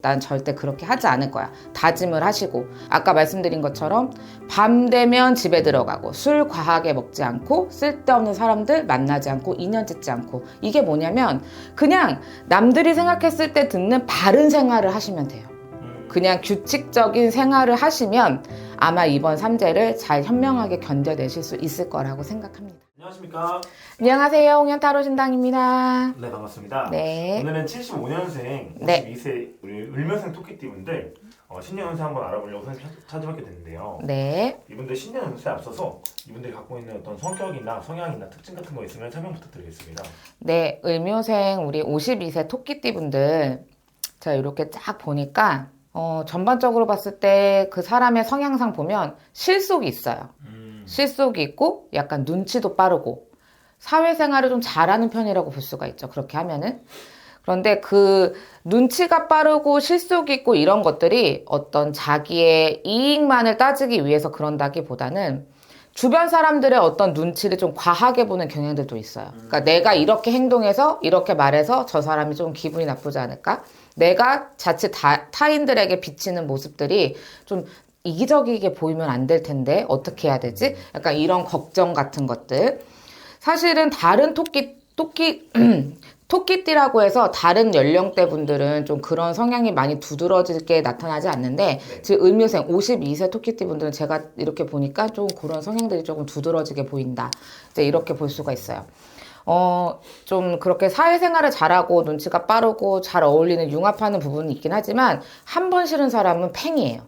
난 절대 그렇게 하지 않을 거야. 다짐을 하시고 아까 말씀드린 것처럼 밤 되면 집에 들어가고 술 과하게 먹지 않고 쓸데없는 사람들 만나지 않고 인연 찢지 않고 이게 뭐냐면 그냥 남들이 생각했을 때 듣는 바른 생활을 하시면 돼요. 그냥 규칙적인 생활을 하시면 아마 이번 삼재를 잘 현명하게 견뎌내실 수 있을 거라고 생각합니다. 안녕하십니까. 안녕하세요. 홍현타로 신당입니다. 네, 반갑습니다. 네. 오늘은 75년생, 네. 52세 우리 을묘생 토끼띠분들 신년운세 한번 알아보려고 찾아뵙게 됐는데요. 네. 이분들 신년운세에 앞서서 이분들이 갖고 있는 어떤 성격이나 성향이나 특징 같은 거 있으면 설명 부탁드리겠습니다. 네. 을묘생 우리 52세 토끼띠 분들 제가 이렇게 쫙 보니까 전반적으로 봤을 때 그 사람의 성향상 보면 실속이 있어요. 실속이 있고 약간 눈치도 빠르고 사회생활을 좀 잘하는 편이라고 볼 수가 있죠. 그렇게 하면은. 그런데 그 눈치가 빠르고 실속이 있고 이런 것들이 어떤 자기의 이익만을 따지기 위해서 그런다기보다는 주변 사람들의 어떤 눈치를 좀 과하게 보는 경향들도 있어요. 그러니까 내가 이렇게 행동해서 이렇게 말해서 저 사람이 좀 기분이 나쁘지 않을까? 내가 자칫 타인들에게 비치는 모습들이 좀 이기적이게 보이면 안 될 텐데 어떻게 해야 되지? 약간 이런 걱정 같은 것들. 사실은 다른 토끼띠라고 해서 다른 연령대 분들은 좀 그런 성향이 많이 두드러지게 나타나지 않는데 네. 지금 을묘생 52세 토끼띠 분들은 제가 이렇게 보니까 좀 그런 성향들이 조금 두드러지게 보인다. 이제 이렇게 볼 수가 있어요. 좀 그렇게 사회생활을 잘하고 눈치가 빠르고 잘 어울리는 융합하는 부분이 있긴 하지만 한 번 싫은 사람은 팽이에요.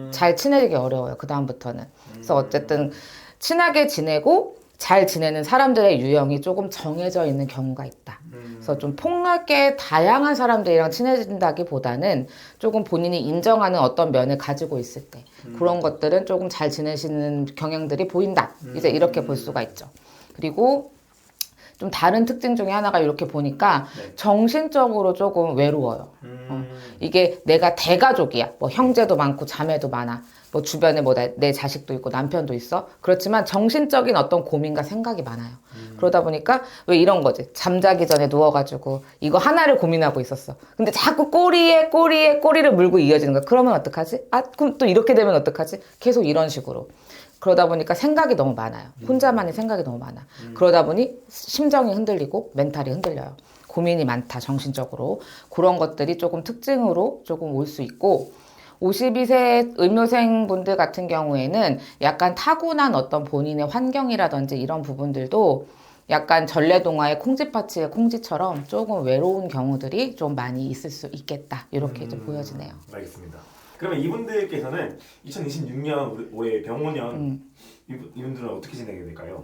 잘 친해지기 어려워요. 그 다음부터는. 그래서 어쨌든 친하게 지내고 잘 지내는 사람들의 유형이 조금 정해져 있는 경우가 있다. 그래서 좀 폭넓게 다양한 사람들이랑 친해진다기보다는 조금 본인이 인정하는 어떤 면을 가지고 있을 때 그런 것들은 조금 잘 지내시는 경향들이 보인다. 이제 이렇게 볼 수가 있죠. 그리고 좀 다른 특징 중에 하나가 이렇게 보니까 네. 정신적으로 조금 외로워요. 이게 내가 대가족이야. 뭐 형제도 많고 자매도 많아. 뭐 주변에 뭐 내 자식도 있고 남편도 있어. 그렇지만 정신적인 어떤 고민과 생각이 많아요. 그러다 보니까 왜 이런 거지. 잠자기 전에 누워가지고 이거 하나를 고민하고 있었어. 근데 자꾸 꼬리를 물고 이어지는 거야. 그러면 어떡하지? 그럼 또 이렇게 되면 어떡하지? 계속 이런 식으로. 그러다 보니까 생각이 너무 많아요. 혼자만의 생각이 너무 많아. 그러다 보니 심정이 흔들리고 멘탈이 흔들려요. 고민이 많다, 정신적으로. 그런 것들이 조금 특징으로 조금 올 수 있고 52세 을묘생 분들 같은 경우에는 약간 타고난 어떤 본인의 환경이라든지 이런 부분들도 약간 전래동화의 콩쥐파츠의 콩쥐처럼 조금 외로운 경우들이 좀 많이 있을 수 있겠다. 이렇게 좀 보여지네요. 알겠습니다. 그러면 이분들께서는 2026년 올해 병오년 이분들은 어떻게 지내게 될까요?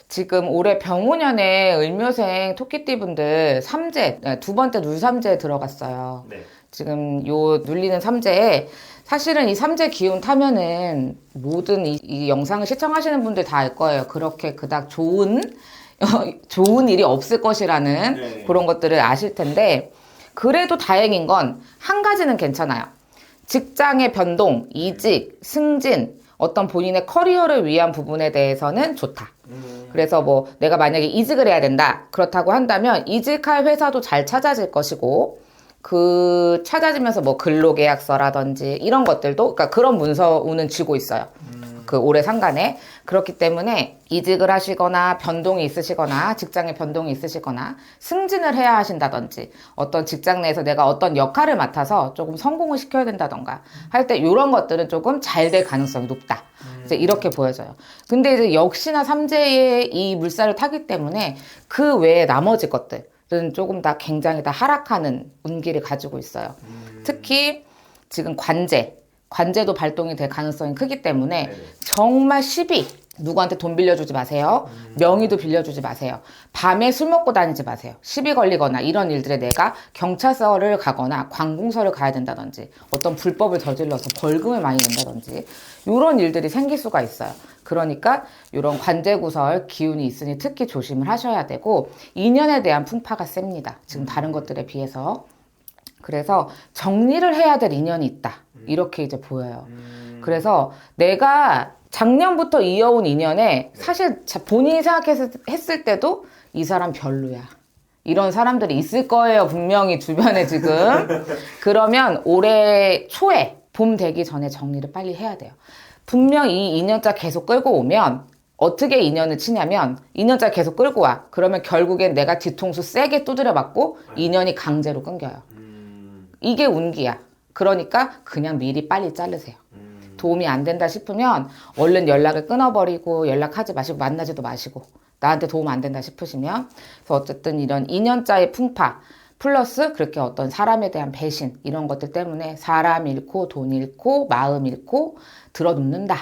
지금 올해 병오년에 을묘생 토끼띠 분들 삼재, 두 번째 눌삼재에 들어갔어요. 네. 지금 요 눌리는 삼재에 사실은 이 삼재 기운 타면은 모든 이 영상을 시청하시는 분들 다 알 거예요. 그렇게 그닥 좋은 일이 없을 것이라는 네. 그런 것들을 아실 텐데 그래도 다행인 건 한 가지는 괜찮아요. 직장의 변동, 이직, 승진, 어떤 본인의 커리어를 위한 부분에 대해서는 좋다. 그래서 뭐 내가 만약에 이직을 해야 된다. 그렇다고 한다면 이직할 회사도 잘 찾아질 것이고 그 찾아지면서 뭐 근로계약서라든지 이런 것들도 그러니까 그런 문서운은 쥐고 있어요. 그 올해 상간에. 그렇기 때문에 이직을 하시거나 변동이 있으시거나 직장에 변동이 있으시거나 승진을 해야 하신다든지 어떤 직장 내에서 내가 어떤 역할을 맡아서 조금 성공을 시켜야 된다던가 할 때 이런 것들은 조금 잘 될 가능성이 높다. 이제 이렇게 보여져요. 근데 이제 역시나 삼재의 이 물살을 타기 때문에 그 외에 나머지 것들은 조금 다 굉장히 다 하락하는 운기를 가지고 있어요. 특히 지금 관제도 발동이 될 가능성이 크기 때문에 네네. 정말 시비 누구한테 돈 빌려주지 마세요. 명의도 빌려주지 마세요. 밤에 술 먹고 다니지 마세요. 시비 걸리거나 이런 일들에 내가 경찰서를 가거나 관공서를 가야 된다든지 어떤 불법을 저질러서 벌금을 많이 낸다든지 이런 일들이 생길 수가 있어요. 그러니까 이런 관제구설 기운이 있으니 특히 조심을 하셔야 되고 인연에 대한 풍파가 셉니다. 지금 다른 것들에 비해서. 그래서 정리를 해야 될 인연이 있다. 이렇게 이제 보여요. 그래서 내가 작년부터 이어온 인연에 사실 본인이 생각했을 때도 이 사람 별로야. 이런 사람들이 있을 거예요. 분명히 주변에 지금. 그러면 올해 초에 봄 되기 전에 정리를 빨리 해야 돼요. 분명 이 2년짜 계속 끌고 오면 어떻게 인연을 치냐면 2년짜 계속 끌고 와. 그러면 결국엔 내가 뒤통수 세게 두드려 맞고 인연이 강제로 끊겨요. 이게 운기야. 그러니까 그냥 미리 빨리 자르세요. 도움이 안 된다 싶으면 얼른 연락을 끊어버리고 연락하지 마시고 만나지도 마시고 나한테 도움 안 된다 싶으시면 그래서 어쨌든 이런 2년짜리 풍파 플러스 그렇게 어떤 사람에 대한 배신 이런 것들 때문에 사람 잃고 돈 잃고 마음 잃고 들어눕는다.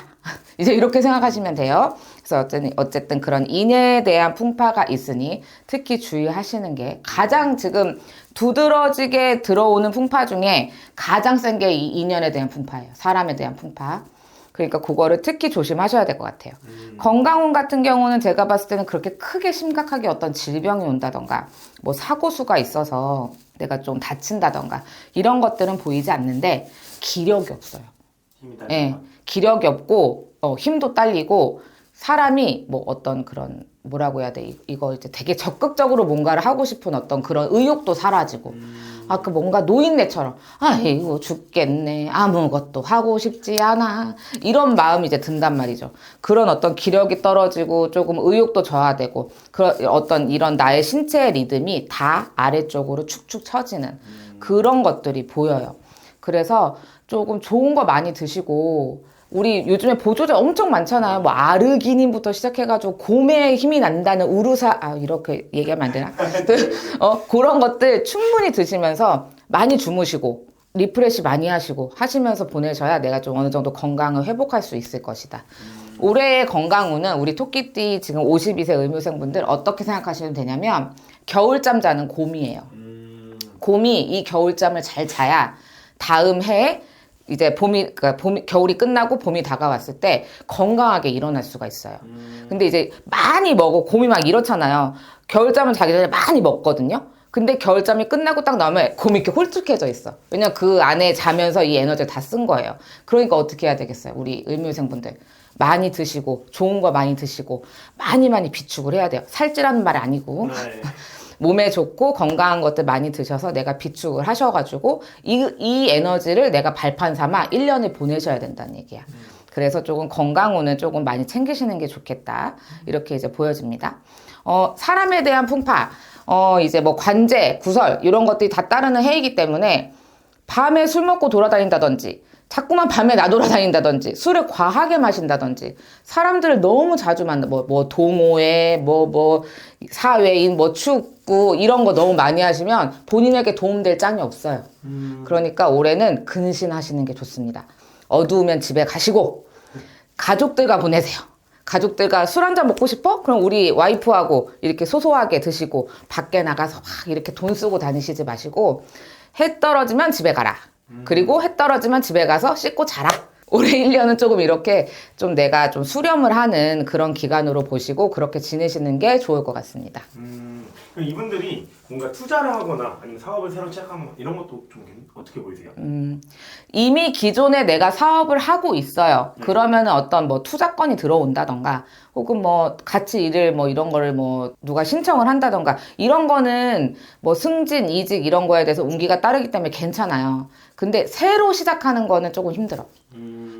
이제 이렇게 생각하시면 돼요. 그래서 어쨌든 그런 인연에 대한 풍파가 있으니 특히 주의하시는 게 가장 지금 두드러지게 들어오는 풍파 중에 가장 센 게 이 인연에 대한 풍파예요. 사람에 대한 풍파. 그러니까 그거를 특히 조심하셔야 될 것 같아요. 건강운 같은 경우는 제가 봤을 때는 그렇게 크게 심각하게 어떤 질병이 온다던가 뭐 사고수가 있어서 내가 좀 다친다던가 이런 것들은 보이지 않는데 기력이 없어요. 힘이 예, 기력이 없고 힘도 딸리고 사람이 뭐 어떤 그런 뭐라고 해야 돼 이거 이제 되게 적극적으로 뭔가를 하고 싶은 어떤 그런 의욕도 사라지고 그 뭔가 노인네처럼 이거 죽겠네 아무것도 하고 싶지 않아 이런 마음이 이제 든단 말이죠. 그런 어떤 기력이 떨어지고 조금 의욕도 저하되고 그런 어떤 이런 나의 신체의 리듬이 다 아래쪽으로 축축 처지는 그런 것들이 보여요. 그래서 조금 좋은 거 많이 드시고 우리 요즘에 보조제 엄청 많잖아요. 뭐 아르기닌부터 시작해가지고 곰의 힘이 난다는 우루사 이렇게 얘기하면 안 되나? 그런 것들 충분히 드시면서 많이 주무시고 리프레시 많이 하시면서 보내셔야 내가 좀 어느 정도 건강을 회복할 수 있을 것이다. 올해의 건강운은 우리 토끼띠 지금 52세 의무생분들 어떻게 생각하시면 되냐면 겨울잠 자는 곰이에요. 곰이 이 겨울잠을 잘 자야 다음 해에 이제 겨울이 끝나고 봄이 다가왔을 때 건강하게 일어날 수가 있어요. 근데 이제 많이 곰이 막 이렇잖아요. 겨울잠을 자기 전에 많이 먹거든요. 근데 겨울잠이 끝나고 딱 나오면 곰이 이렇게 홀쭉해져 있어. 왜냐면 그 안에 자면서 이 에너지를 다 쓴 거예요. 그러니까 어떻게 해야 되겠어요? 우리 의무생분들. 많이 드시고, 좋은 거 많이 드시고, 많이 비축을 해야 돼요. 살찌라는 말 아니고. 네. 몸에 좋고 건강한 것들 많이 드셔서 내가 비축을 하셔가지고 이 에너지를 내가 발판 삼아 1년을 보내셔야 된다는 얘기야. 그래서 조금 건강운은 조금 많이 챙기시는 게 좋겠다. 이렇게 이제 보여집니다. 사람에 대한 풍파, 이제 뭐 관제, 구설 이런 것들이 다 따르는 해이기 때문에 밤에 술 먹고 돌아다닌다든지 자꾸만 밤에 나돌아다닌다든지 술을 과하게 마신다든지 사람들을 너무 자주 만나 뭐 동호회 뭐 사회인 뭐 축구 이런 거 너무 많이 하시면 본인에게 도움될 짝이 없어요. 그러니까 올해는 근신하시는 게 좋습니다. 어두우면 집에 가시고 가족들과 보내세요. 가족들과 술 한잔 먹고 싶어? 그럼 우리 와이프하고 이렇게 소소하게 드시고 밖에 나가서 막 이렇게 돈 쓰고 다니시지 마시고 해 떨어지면 집에 가라. 그리고 해 떨어지면 집에 가서 씻고 자라. 올해 1년은 조금 이렇게 좀 내가 좀 수렴을 하는 그런 기간으로 보시고 그렇게 지내시는 게 좋을 것 같습니다. 그럼 이분들이 뭔가 투자를 하거나 아니면 사업을 새로 시작하는 이런 것도 좀 어떻게 보이세요? 이미 기존에 내가 사업을 하고 있어요. 그러면 어떤 뭐 투자건이 들어온다던가 혹은 뭐 같이 일을 뭐 이런 거를 뭐 누가 신청을 한다던가 이런 거는 뭐 승진, 이직 이런 거에 대해서 운기가 따르기 때문에 괜찮아요. 근데 새로 시작하는 거는 조금 힘들어.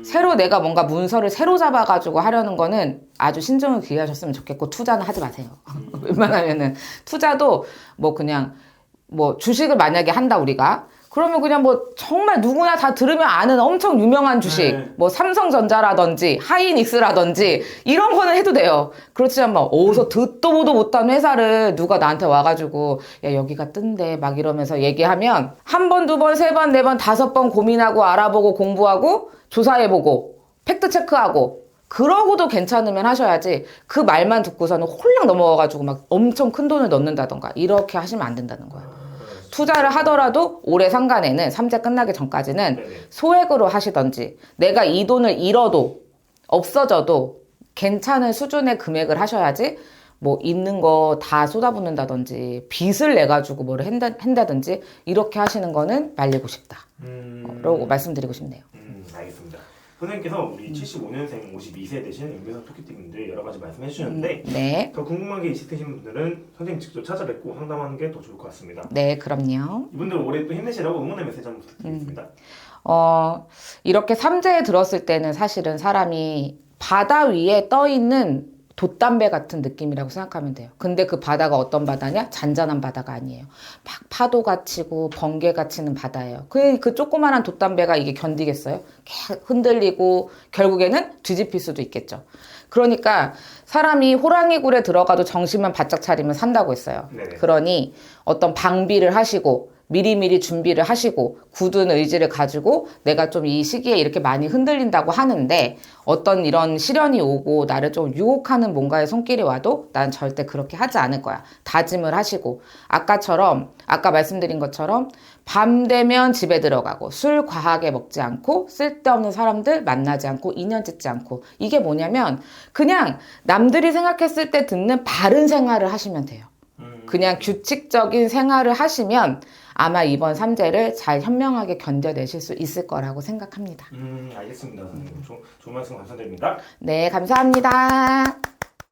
새로 내가 뭔가 문서를 새로 잡아가지고 하려는 거는 아주 신중을 기하셨으면 좋겠고 투자는 하지 마세요. 웬만하면은 투자도 뭐 그냥 뭐 주식을 만약에 한다 우리가 그러면 그냥 뭐 정말 누구나 다 들으면 아는 엄청 유명한 주식 뭐 삼성전자라든지 하이닉스라든지 이런 거는 해도 돼요. 그렇지만 막 어디서 듣도 보도 못한 회사를 누가 나한테 와가지고 야 여기가 뜬대 막 이러면서 얘기하면 한 번, 두 번, 세 번, 네 번, 다섯 번 고민하고 알아보고 공부하고 조사해보고 팩트 체크하고 그러고도 괜찮으면 하셔야지 그 말만 듣고서는 홀랑 넘어가가지고 막 엄청 큰 돈을 넣는다던가 이렇게 하시면 안 된다는 거야. 투자를 하더라도 올해 상간에는 3재 끝나기 전까지는 소액으로 하시던지 내가 이 돈을 잃어도 없어져도 괜찮은 수준의 금액을 하셔야지 뭐 있는 거 다 쏟아붓는다든지 빚을 내가지고 뭐를 한다든지 이렇게 하시는 거는 말리고 싶다. 라고 말씀드리고 싶네요. 알겠습니다. 선생님께서 우리 75년생 52세 되신 은변석 토끼띠분들 여러 가지 말씀해 주셨는데 네. 더 궁금한 게 있으신 분들은 선생님 직접 찾아뵙고 상담하는 게 더 좋을 것 같습니다. 네, 그럼요. 이분들 올해 또 힘내시라고 응원의 메시지 한번 부탁드리겠습니다. 이렇게 삼재에 들었을 때는 사실은 사람이 바다 위에 떠 있는 돛담배 같은 느낌이라고 생각하면 돼요. 근데 그 바다가 어떤 바다냐? 잔잔한 바다가 아니에요. 막 파도가 치고 번개가 치는 바다예요. 그 조그만한 돛담배가 이게 견디겠어요? 계속 흔들리고 결국에는 뒤집힐 수도 있겠죠. 그러니까 사람이 호랑이 굴에 들어가도 정신만 바짝 차리면 산다고 했어요. 네네. 그러니 어떤 방비를 하시고 미리미리 준비를 하시고 굳은 의지를 가지고 내가 좀 이 시기에 이렇게 많이 흔들린다고 하는데 어떤 이런 시련이 오고 나를 좀 유혹하는 뭔가의 손길이 와도 난 절대 그렇게 하지 않을 거야. 다짐을 하시고 아까 말씀드린 것처럼 밤 되면 집에 들어가고 술 과하게 먹지 않고 쓸데없는 사람들 만나지 않고 인연 찢지 않고 이게 뭐냐면 그냥 남들이 생각했을 때 듣는 바른 생활을 하시면 돼요. 그냥 규칙적인 생활을 하시면 아마 이번 삼재를 잘 현명하게 견뎌내실 수 있을 거라고 생각합니다. 알겠습니다. 선생님. 좋은 말씀 감사드립니다. 네, 감사합니다.